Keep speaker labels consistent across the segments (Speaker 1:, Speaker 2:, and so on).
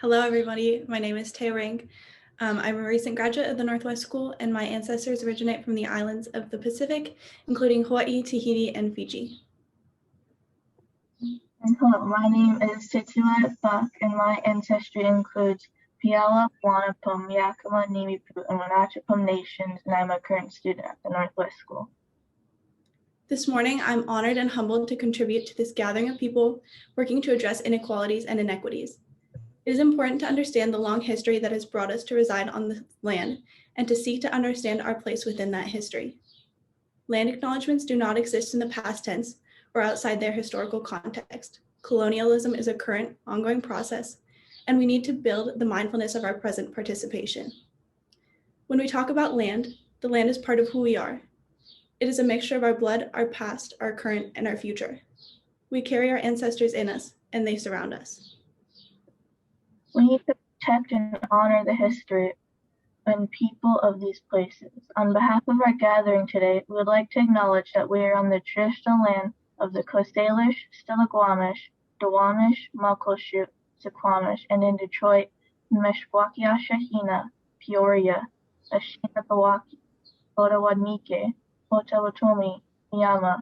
Speaker 1: Hello, everybody. My name is Taya Rank. I'm a recent graduate of the Northwest School, and my ancestors originate from the islands of the Pacific, including Hawaii, Tahiti, and Fiji.
Speaker 2: And hello, my name is Titula Buck, and my ancestry includes Piala, Wanapum, Yakima, Nimipu, and Wenatchipum nations, and I'm a current student at the Northwest School.
Speaker 1: This morning, I'm honored and humbled to contribute to this gathering of people working to address inequalities and inequities. It is important to understand the long history that has brought us to reside on the land and to seek to understand our place within that history. Land acknowledgements do not exist in the past tense or outside their historical context. Colonialism is a current, ongoing process, and we need to build the mindfulness of our present participation. When we talk about land, the land is part of who we are. It is a mixture of our blood, our past, our current, and our future. We carry our ancestors in us, and they surround us.
Speaker 2: We need to protect and honor the history and people of these places. On behalf of our gathering today, we would like to acknowledge that we are on the traditional land of the Coast Salish, Stillaguamish, Duwamish, Muckleshoot, Suquamish, and in Detroit, Meshwakiashahina, Peoria, Ashinapawaki, Ottawadnike, Potawatomi, Miama,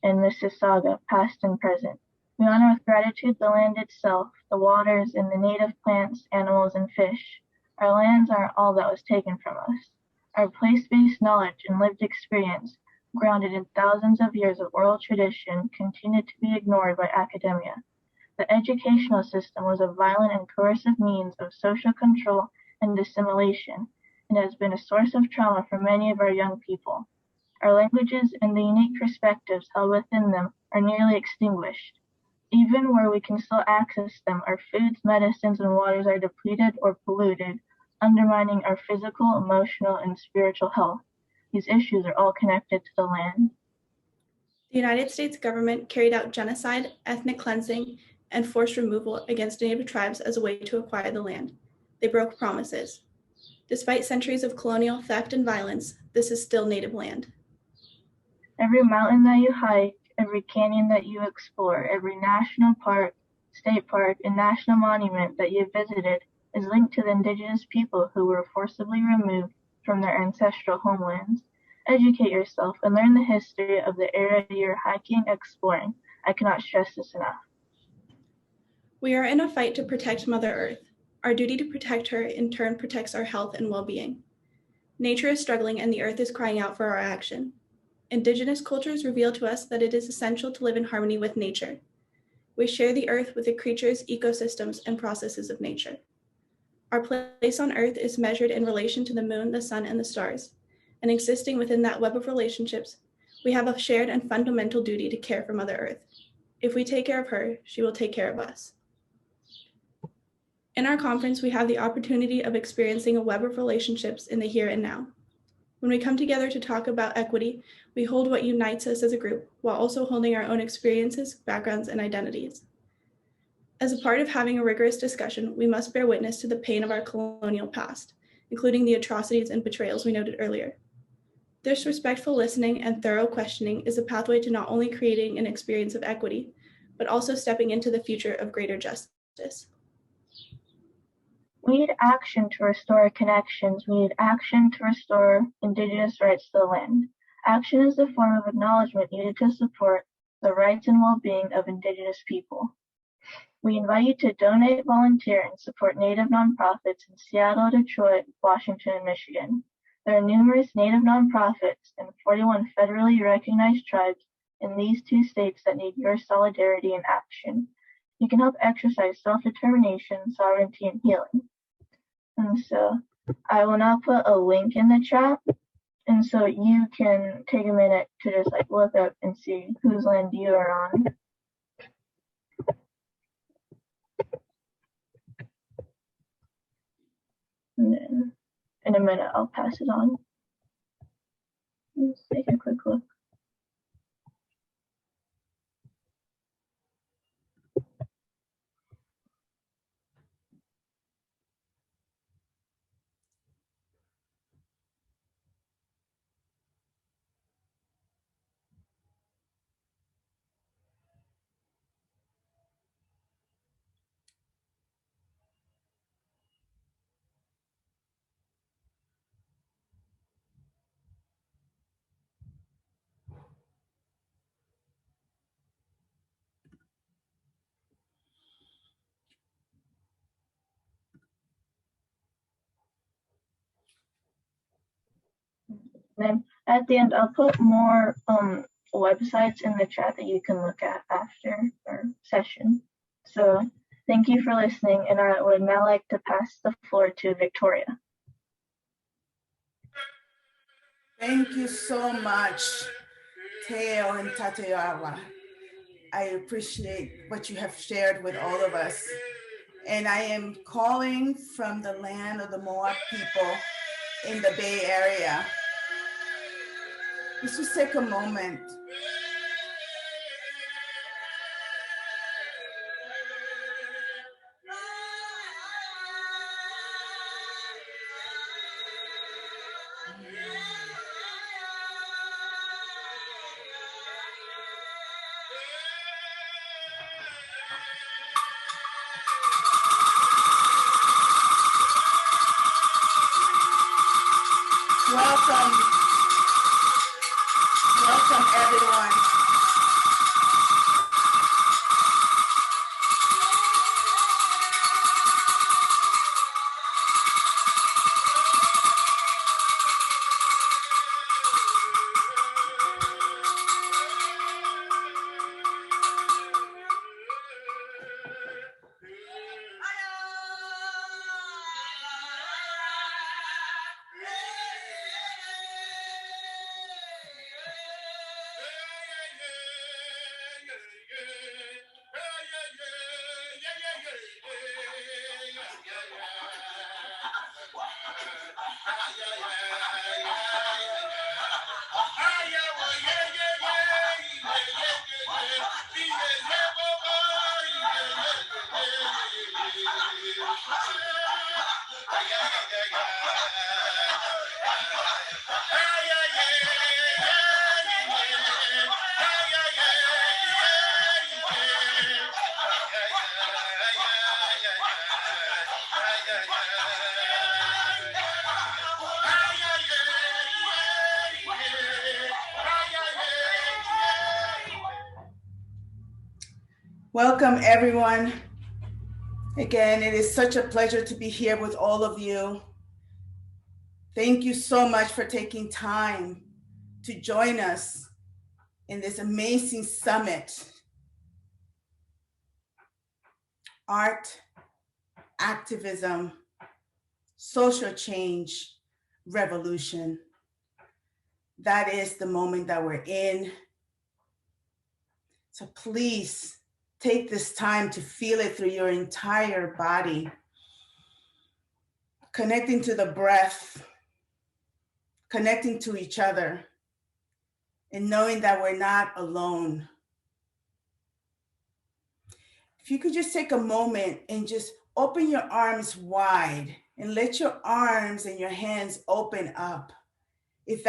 Speaker 2: and Mississauga, past and present. We honor with gratitude the land itself, the waters, and the native plants, animals, and fish. Our lands aren't all that was taken from us. Our place-based knowledge and lived experience, grounded in thousands of years of oral tradition, continue to be ignored by academia. The educational system was a violent and coercive means of social control and assimilation, and has been a source of trauma for many of our young people. Our languages and the unique perspectives held within them are nearly extinguished. Even where we can still access them, our foods, medicines, and waters are depleted or polluted, undermining our physical, emotional, and spiritual health. These issues are all connected to the land.
Speaker 1: The United States government carried out genocide, ethnic cleansing, and forced removal against Native tribes as a way to acquire the land. They broke promises. Despite centuries of colonial theft and violence, this is still Native land.
Speaker 2: Every mountain that you hike, every canyon that you explore, every national park, state park, and national monument that you visited is linked to the indigenous people who were forcibly removed from their ancestral homelands. Educate yourself and learn the history of the area you're hiking, exploring. I cannot stress this enough.
Speaker 1: We are in a fight to protect Mother Earth. Our duty to protect her in turn protects our health and well-being. Nature is struggling and the earth is crying out for our action. Indigenous cultures reveal to us that it is essential to live in harmony with nature. We share the earth with the creatures, ecosystems, and processes of nature. Our place on earth is measured in relation to the moon, the sun, and the stars. And existing within that web of relationships, we have a shared and fundamental duty to care for Mother Earth. If we take care of her, she will take care of us. In our conference, we have the opportunity of experiencing a web of relationships in the here and now. When we come together to talk about equity, we hold what unites us as a group while also holding our own experiences, backgrounds, and identities. As a part of having a rigorous discussion, we must bear witness to the pain of our colonial past, including the atrocities and betrayals we noted earlier. This respectful listening and thorough questioning is a pathway to not only creating an experience of equity, but also stepping into the future of greater justice.
Speaker 2: We need action to restore our connections. We need action to restore Indigenous rights to the land. Action is the form of acknowledgement needed to support the rights and well-being of Indigenous people. We invite you to donate, volunteer, and support Native nonprofits in Seattle, Detroit, Washington, and Michigan. There are numerous Native nonprofits and 41 federally recognized tribes in these two states that need your solidarity and action. You can help exercise self-determination, sovereignty, and healing. And so I will now put a link in the chat. And so you can take a minute to just look up and see whose land you are on. And then in a minute, I'll pass it on. Let's take a quick look. Then at the end, I'll put more websites in the chat that you can look at after our session. So thank you for listening, and I would now like to pass the floor to Victoria.
Speaker 3: Thank you so much, Teo and Tateawa. I appreciate what you have shared with all of us. And I am calling from the land of the Moab people in the Bay Area. Let's just take a moment. Welcome. Welcome, everyone. Welcome, everyone. Again, it is such a pleasure to be here with all of you. Thank you so much for taking time to join us in this amazing summit. Art, activism, social change, revolution. That is the moment that we're in. So please take this time to feel it through your entire body, connecting to the breath, connecting to each other, and knowing that we're not alone. If you could just take a moment and just open your arms wide and let your arms and your hands open up. If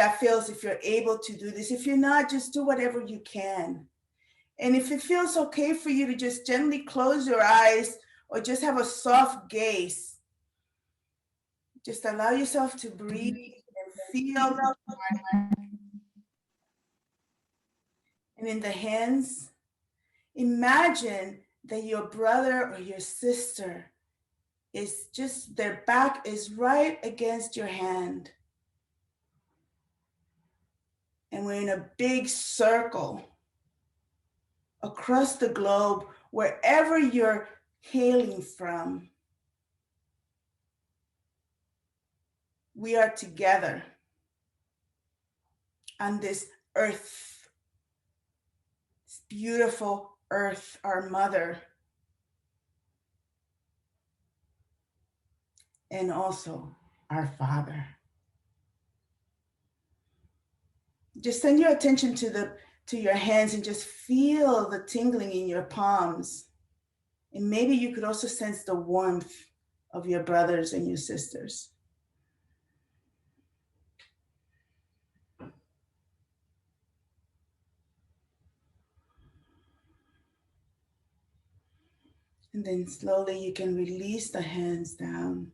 Speaker 3: you're able to do this. If you're not, just do whatever you can. And if it feels okay for you to just gently close your eyes or just have a soft gaze, just allow yourself to breathe and feel. And in the hands, imagine that your brother or your sister is just, their back is right against your hand. And we're in a big circle across the globe, wherever you're hailing from. We are together on this earth, this beautiful earth, our mother, and also our Father. Just send your attention to your hands and just feel the tingling in your palms. And maybe you could also sense the warmth of your brothers and your sisters. And then slowly you can release the hands down.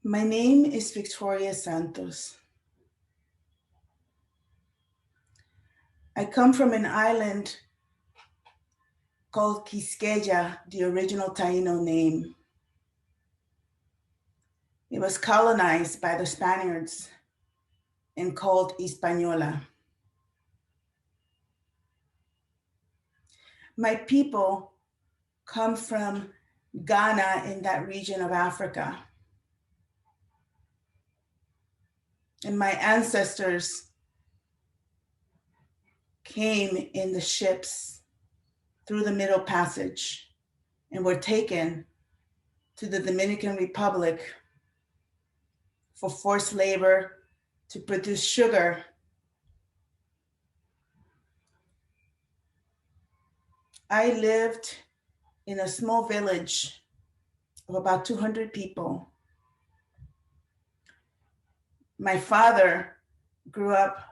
Speaker 3: My name is Victoria Santos. I come from an island called Quisqueya, the original Taino name. It was colonized by the Spaniards and called Hispaniola. My people come from Ghana in that region of Africa. And my ancestors came in the ships through the Middle Passage and were taken to the Dominican Republic for forced labor to produce sugar. I lived in a small village of about 200 people. My father grew up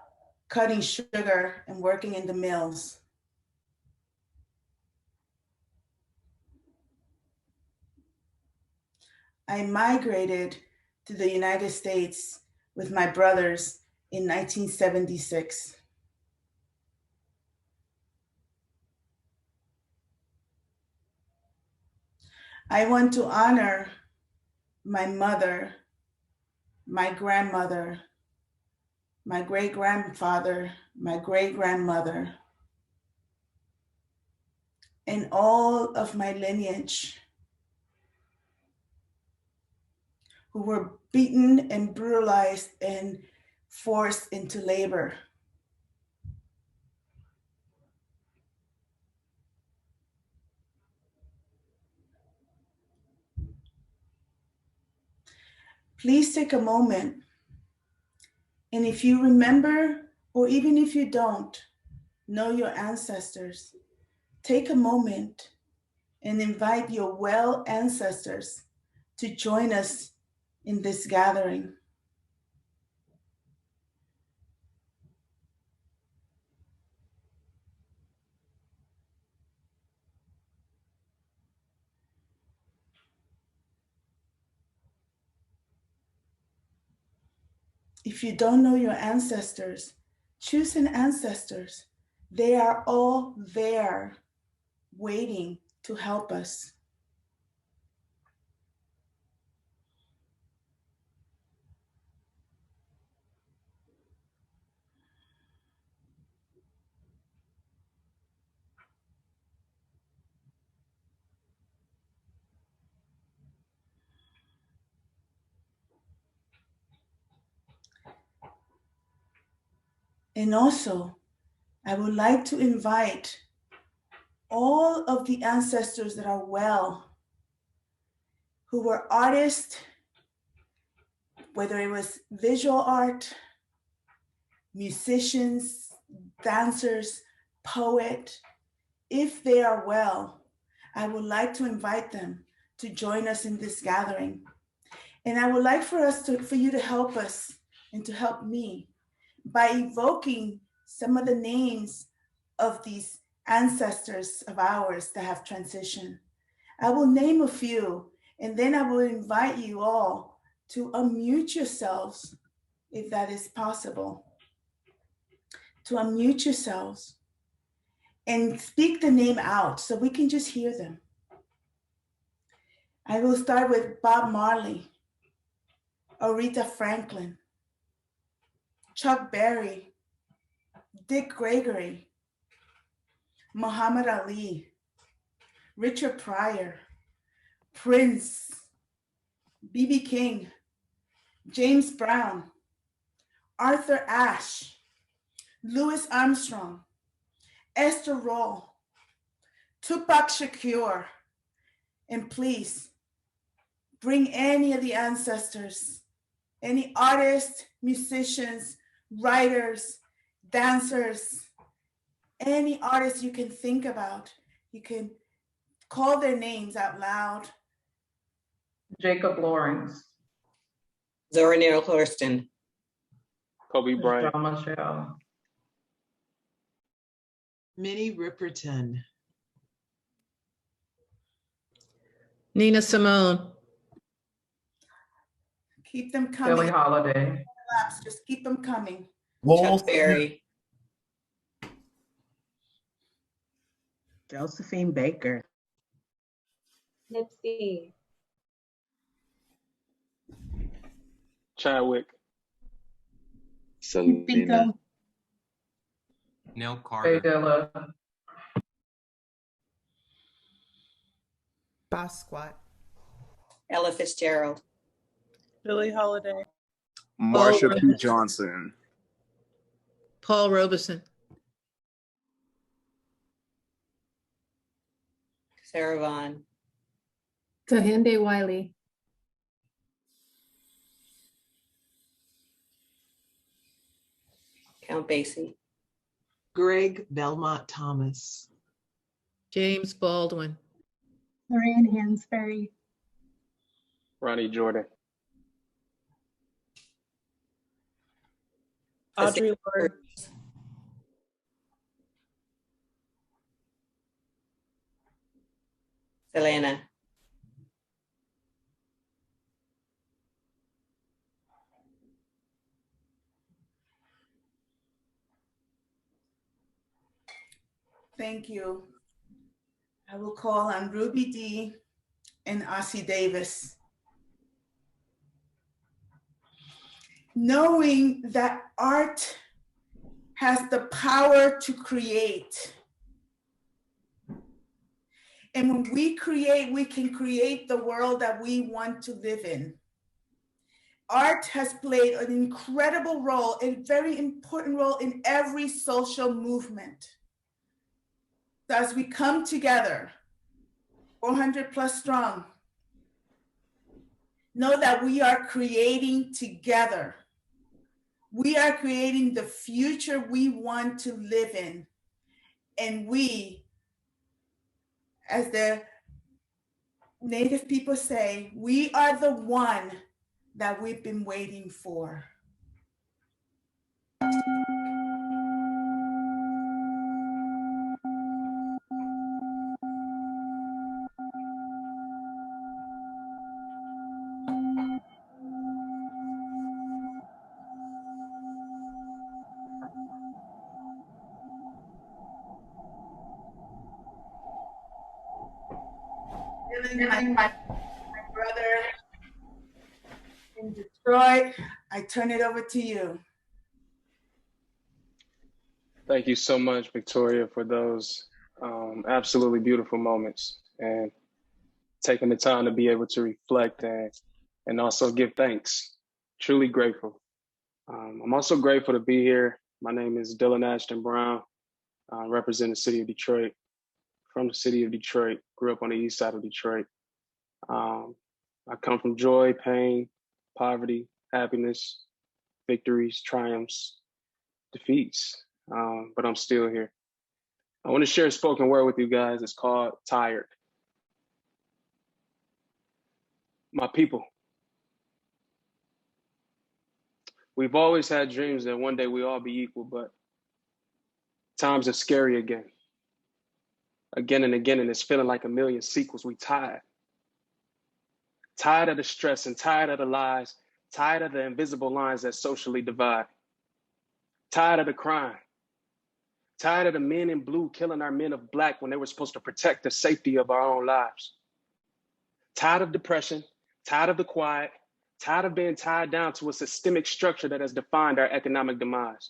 Speaker 3: cutting sugar and working in the mills. I migrated to the United States with my brothers in 1976. I want to honor my mother, my grandmother, my great-grandfather, my great-grandmother, and all of my lineage who were beaten and brutalized and forced into labor. Please take a moment, and if you remember, or even if you don't know your ancestors, take a moment and invite your well ancestors to join us in this gathering. If you don't know your ancestors, choose an ancestors. They are all there waiting to help us. And also, I would like to invite all of the ancestors that are well, who were artists, whether it was visual art, musicians, dancers, poet, if they are well, I would like to invite them to join us in this gathering. And I would like for you to help us and to help me by evoking some of the names of these ancestors of ours that have transitioned. I will name a few, and then I will invite you all to unmute yourselves, if that is possible, to unmute yourselves and speak the name out so we can just hear them. I will start with Bob Marley, Aretha Franklin, Chuck Berry, Dick Gregory, Muhammad Ali, Richard Pryor, Prince, B.B. King, James Brown, Arthur Ashe, Louis Armstrong, Esther Roll, Tupac Shakur, and please bring any of the ancestors, any artists, musicians, writers, dancers, any artists you can think about. You can call their names out loud.
Speaker 4: Jacob Lawrence.
Speaker 5: Zora Neale Hurston.
Speaker 6: Kobe Bryant.
Speaker 4: Michelle Michelle.
Speaker 7: Minnie Riperton.
Speaker 8: Nina Simone.
Speaker 3: Keep them
Speaker 4: Billie
Speaker 3: coming.
Speaker 4: Holiday.
Speaker 3: Just keep them coming.
Speaker 5: Chuck Berry.
Speaker 7: Josephine Baker.
Speaker 8: Nipsey.
Speaker 6: Chadwick.
Speaker 9: Selena.
Speaker 10: Nell
Speaker 4: Jay
Speaker 10: Carter.
Speaker 4: Dilla.
Speaker 11: Basquiat.
Speaker 5: Ella Fitzgerald.
Speaker 12: Billie Holiday.
Speaker 9: Marsha P. Johnson.
Speaker 11: Paul Robeson.
Speaker 5: Sarah Vaughan.
Speaker 8: Kehinde Wiley.
Speaker 5: Count Basie.
Speaker 7: Greg Belmont Thomas.
Speaker 11: James Baldwin.
Speaker 8: Lorraine Hansberry.
Speaker 6: Ronnie Jordan.
Speaker 12: Audre Lorde.
Speaker 5: Selena.
Speaker 3: Thank you. I will call on Ruby Dee and Ossie Davis. Knowing that art has the power to create. And when we create, we can create the world that we want to live in. Art has played an incredible role, a very important role in every social movement. So as we come together, 400 plus strong, know that we are creating together. We are creating the future we want to live in. And we, as the Native people say, we are the one that we've been waiting for. My brother in Detroit, I turn it over to you.
Speaker 6: Thank you so much, Victoria, for those absolutely beautiful moments and taking the time to be able to reflect and also give thanks. Truly grateful. I'm also grateful to be here. My name is Dylan Ashton Brown. I represent the city of Detroit. From the city of Detroit, grew up on the east side of Detroit. I come from joy, pain, poverty, happiness, victories, triumphs, defeats, but I'm still here. I want to share a spoken word with you guys. It's called Tired. My people, we've always had dreams that one day we all be equal, but times are scary again and again, and it's feeling like a million sequels. We tired. Tired of the stress and tired of the lies, tired of the invisible lines that socially divide. Tired of the crime. Tired of the men in blue killing our men of black when they were supposed to protect the safety of our own lives. Tired of depression, tired of the quiet, tired of being tied down to a systemic structure that has defined our economic demise.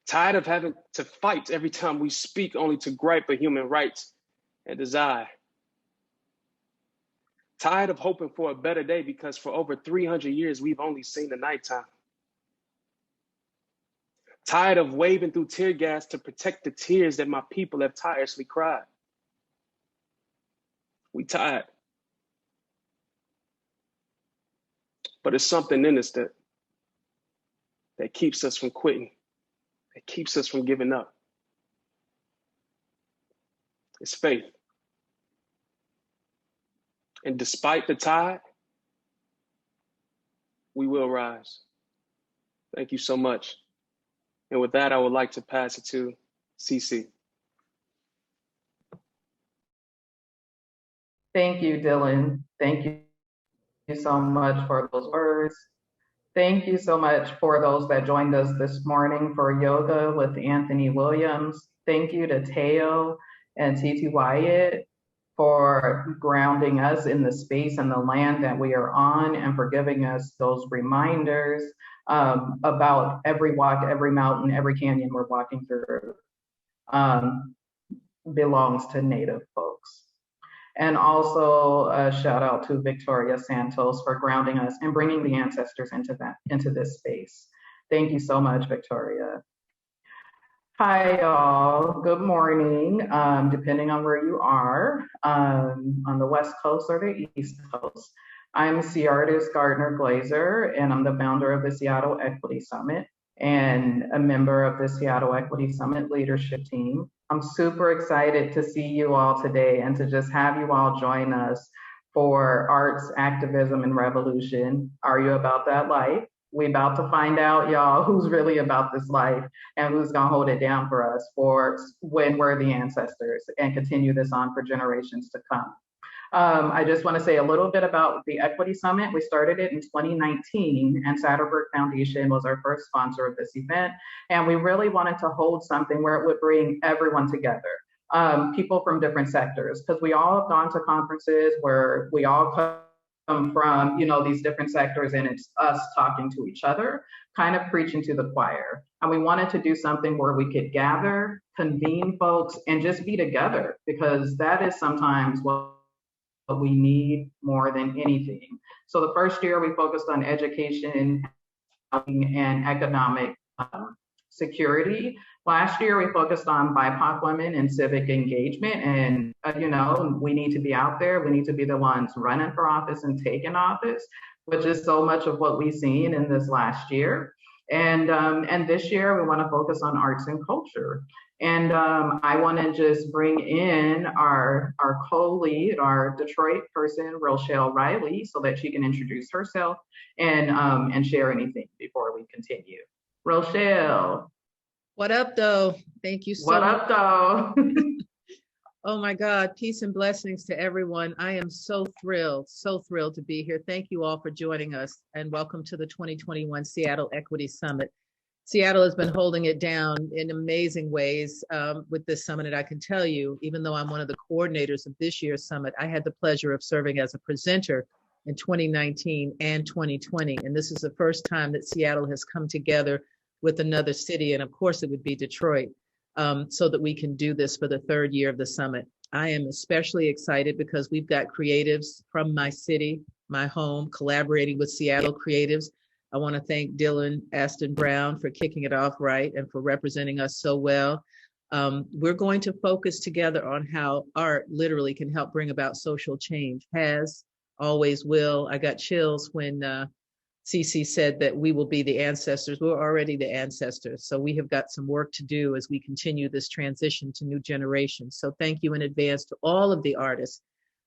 Speaker 6: Tired of having to fight every time we speak only to gripe for human rights and desire. Tired of hoping for a better day because for over 300 years, we've only seen the nighttime. Tired of waving through tear gas to protect the tears that my people have tirelessly cried. We tired. But it's something in us that keeps us from quitting, that keeps us from giving up. It's faith. And despite the tide, we will rise. Thank you so much. And with that, I would like to pass it to CC.
Speaker 4: Thank you, Dylan. Thank you. you so much for those words. Thank you so much for those that joined us this morning for yoga with Anthony Williams. Thank you to Teo and Titi Wyatt for grounding us in the space and the land that we are on and for giving us those reminders about every walk, every mountain, every canyon we're walking through belongs to Native folks. And also a shout out to Victoria Santos for grounding us and bringing the ancestors into this space. Thank you so much, Victoria. Hi, y'all. Good morning, depending on where you are, on the West Coast or the East Coast. I'm Sea Artist Gardner Glazer, and I'm the founder of the Seattle Equity Summit and a member of the Seattle Equity Summit leadership team. I'm super excited to see you all today and to just have you all join us for Arts, Activism, and Revolution. Are you about that life? We about to find out, y'all, who's really about this life and who's gonna hold it down for us for when we're the ancestors and continue this on for generations to come. I just want to say a little bit about the Equity Summit. We started it in 2019, and Satterberg Foundation was our first sponsor of this event. And we really wanted to hold something where it would bring everyone together, people from different sectors, because we all have gone to conferences where we all come from, you know, these different sectors, and it's us talking to each other, kind of preaching to the choir. And we wanted to do something where we could gather, convene folks, and just be together, because that is sometimes what we need more than anything. So the first year we focused on education and economic security. Last year we focused on BIPOC women and civic engagement, and you know, we need to be out there. We need to be the ones running for office and taking office, which is so much of what we've seen in this last year. And this year we want to focus on arts and culture. And I want to just bring in our co-lead, our Detroit person, Rochelle Riley, so that she can introduce herself and share anything before we continue. Rochelle.
Speaker 11: What up, though? Thank you so much.
Speaker 4: What up, though?
Speaker 11: Oh my God, peace and blessings to everyone. I am so thrilled to be here. Thank you all for joining us, and welcome to the 2021 Seattle Equity Summit. Seattle has been holding it down in amazing ways with this summit. And I can tell you, even though I'm one of the coordinators of this year's summit, I had the pleasure of serving as a presenter in 2019 and 2020. And this is the first time that Seattle has come together with another city. And of course it would be Detroit, so that we can do this for the third year of the summit. I am especially excited because we've got creatives from my city, my home, collaborating with Seattle creatives. I want to thank Dylan Aston Brown for kicking it off right and for representing us so well. We're going to focus together on how art literally can help bring about social change. Has, always will. I got chills when Cece said that we will be the ancestors. We're already the ancestors. So we have got some work to do as we continue this transition to new generations. So thank you in advance to all of the artists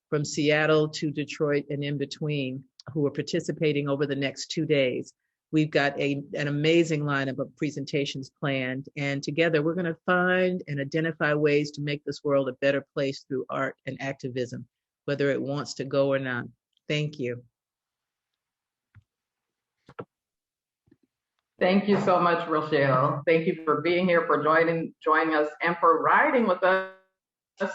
Speaker 11: from Seattle to Detroit and in between who are participating over the next 2 days. We've got an amazing lineup of presentations planned, and together we're going to find and identify ways to make this world a better place through art and activism, whether it wants to go or not. Thank you.
Speaker 4: Thank you so much, Rochelle. Thank you for being here, for joining us, and for riding with us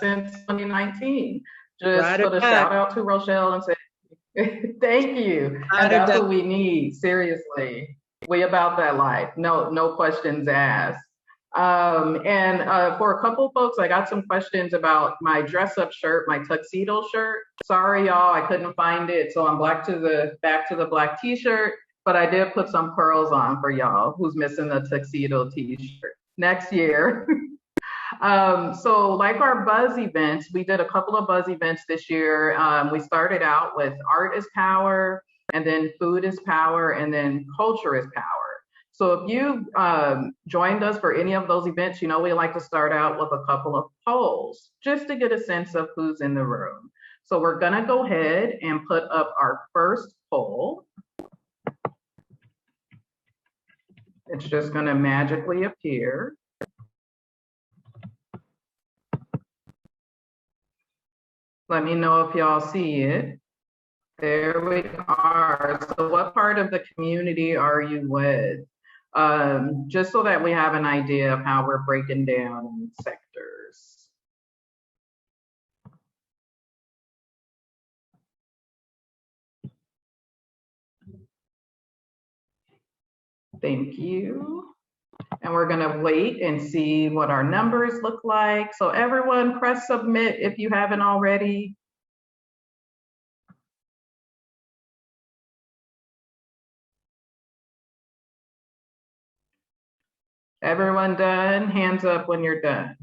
Speaker 4: since 2019. Just put a shout out to Rochelle and say, thank you. And that's what we need, seriously. We about that life, no questions asked. For a couple folks, I got some questions about my dress up shirt, my tuxedo shirt. Sorry, y'all, I couldn't find it. So I'm back to the black t-shirt, but I did put some pearls on for y'all who's missing the tuxedo t-shirt next year. So like our buzz events, we did a couple of buzz events this year. We started out with art is power, and then food is power, and then culture is power. So if you joined us for any of those events, you know, we like to start out with a couple of polls just to get a sense of who's in the room. So we're gonna go ahead and put up our first poll. It's just gonna magically appear. Let me know if y'all see it. There we are. So what part of the community are you with? Just so that we have an idea of how we're breaking down sectors. Thank you. And we're gonna wait and see what our numbers look like. So everyone press submit if you haven't already. Everyone done? Hands up when you're done.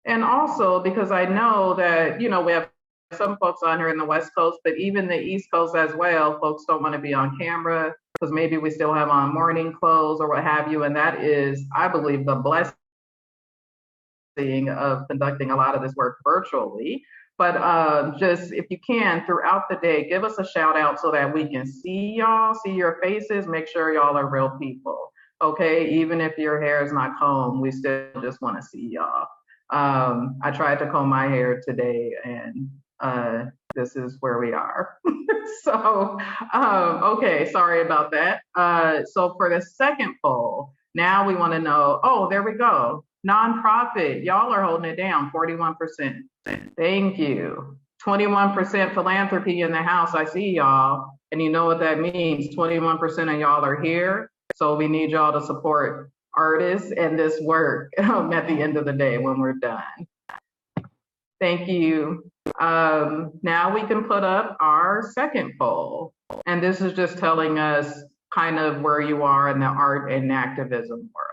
Speaker 4: And also, because I know that, you know, we have some folks on here in the West Coast, but even the East Coast as well, folks don't want to be on camera because maybe we still have on morning clothes or what have you. And that is, I believe, the blessing of conducting a lot of this work virtually. But just if you can, throughout the day, give us a shout out so that we can see y'all, see your faces, make sure y'all are real people. Okay, even if your hair is not combed, we still just want to see y'all. I tried to comb my hair today and this is where we are. So, okay, sorry about that. So for the second poll, now we want to know, oh, there we go. Nonprofit, y'all are holding it down, 41%. Thank you. 21% philanthropy in the house, I see y'all. And you know what that means, 21% of y'all are here. So we need y'all to support artists and this work at the end of the day when we're done. Thank you. Now we can put up our second poll. And this is just telling us kind of where you are in the art and activism world.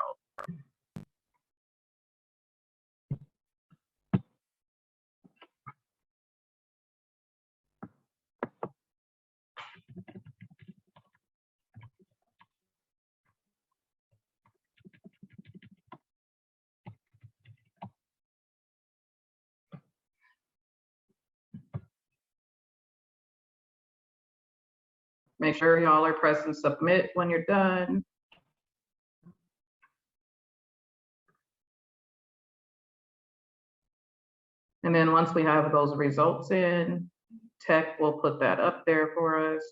Speaker 4: Make sure y'all are pressing submit when you're done. And then once we have those results in, Tech will put that up there for us.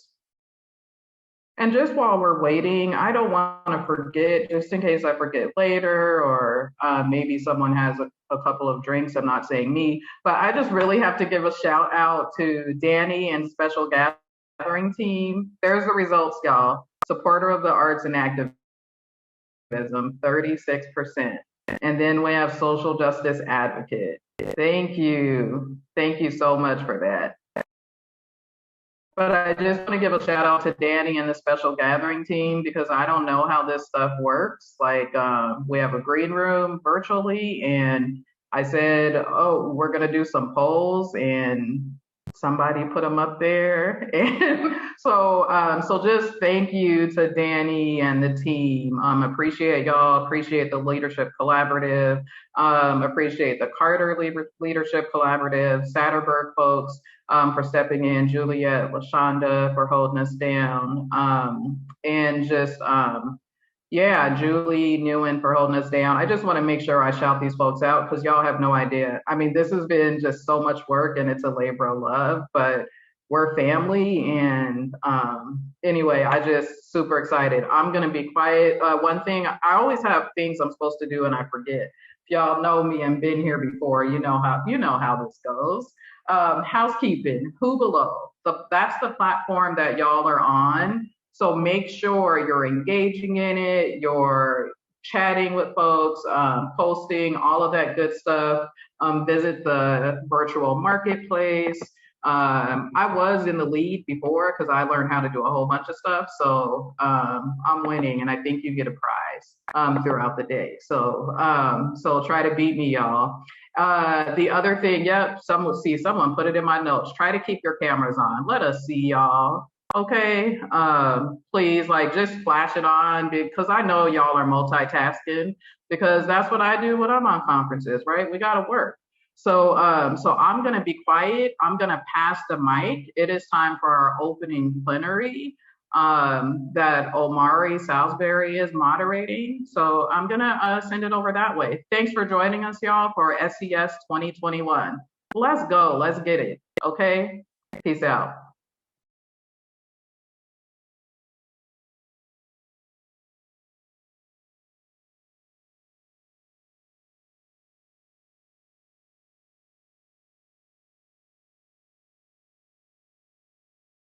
Speaker 4: And just while we're waiting, I don't want to forget, just in case I forget later, or maybe someone has a couple of drinks, I'm not saying me, but I just really have to give a shout out to Danny and Special Gathering Team. There's the results, y'all. Supporter of the arts and activism, 36%. And then we have social justice advocate. Thank you. Thank you so much for that. But I just want to give a shout out to Danny and the Special Gathering Team because I don't know how this stuff works. Like we have a green room virtually and I said, oh, we're going to do some polls and somebody put them up there. And so just thank you to Danny and the team. Appreciate y'all, appreciate the Leadership Collaborative, appreciate the Carter Leadership Collaborative, Satterberg folks, for stepping in, Juliet, LaShonda for holding us down, and just, yeah, Julie Newen for holding us down. I just want to make sure I shout these folks out because y'all have no idea. I mean, this has been just so much work and it's a labor of love, but we're family. And anyway, I just super excited. I'm going to be quiet. One thing, I always have things I'm supposed to do and I forget. If y'all know me and been here before, you know how this goes. Housekeeping, who below? So that's the platform that y'all are on. So make sure you're engaging in it, you're chatting with folks, posting, all of that good stuff. Visit the virtual marketplace. I was in the lead before because I learned how to do a whole bunch of stuff. So I'm winning and I think you get a prize throughout the day. So try to beat me, y'all. The other thing, yep, someone put it in my notes. Try to keep your cameras on. Let us see y'all. Okay, please, like just flash it on because I know y'all are multitasking because that's what I do when I'm on conferences, right? We gotta work. So I'm gonna be quiet. I'm gonna pass the mic. It is time for our opening plenary that Omari Salisbury is moderating. So I'm gonna send it over that way. Thanks for joining us, y'all, for SES 2021. Let's go. Let's get it. Okay? Peace out.